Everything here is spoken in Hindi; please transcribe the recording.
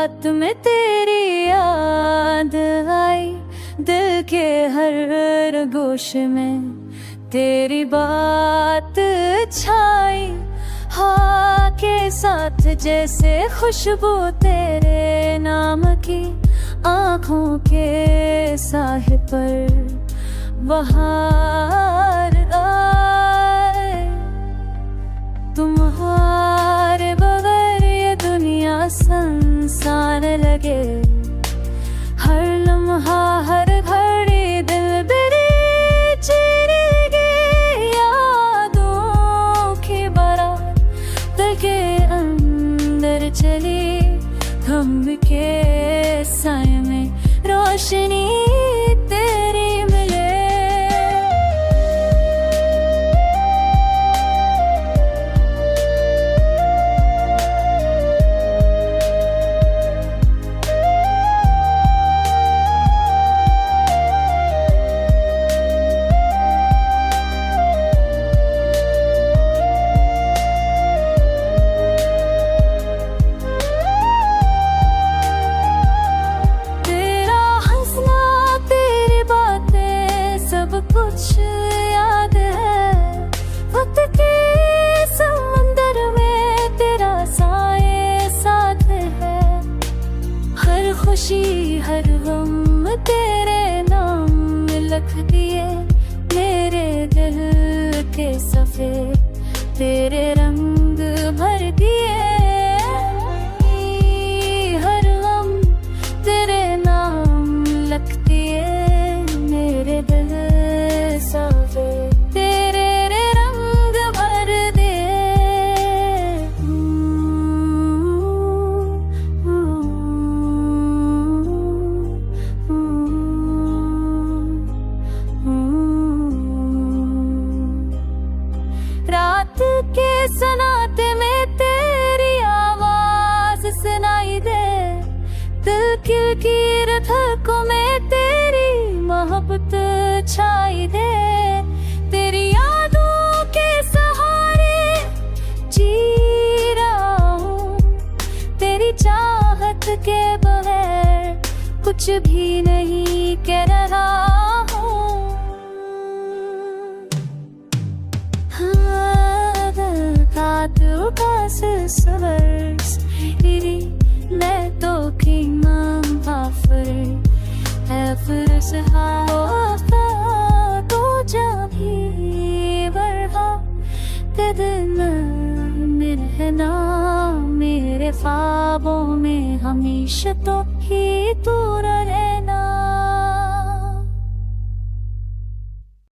रात में तेरी याद आई, दिल के हर गोशे में तेरी बात छाई। हाँ के साथ जैसे खुशबू तेरे नाम की, आँखों के साहिब पर बहार आए। तुम्हारे बगैर ये दुनिया संसार लगे, हर लम्हा हर घड़ी दिल मेरी चिरेगी यादों की बारात। दिल के अंदर चली गम के साए में रोशनी तेरी मिले। कुछ याद है वक्त के समंदर में तेरा साए साथ है। हर खुशी हर गम तेरे नाम लिख दिए, मेरे दिल के सफ़े तेरे रंग भर दिए। हर गम तेरे नाम लिख दिए, मेरे दिल तेरे रंग भर दे। रात के सन्नाटे में तेरी आवाज सुनाई दे, दिल की धड़कों में तेरी मोहब्बत छाई दे। तेरी यादों के सहारे जी रहा हूँ, तेरी चाहत के बगैर कुछ भी नहीं कह रहा हूँ। हाँ दिल का तू पास सवर्स तेरी मैं तो की मां बाफर है फिर से तो जा भी बढ़ा के दिन रहना मेरे ख्वाबों में हमेशा तो ही तू रह।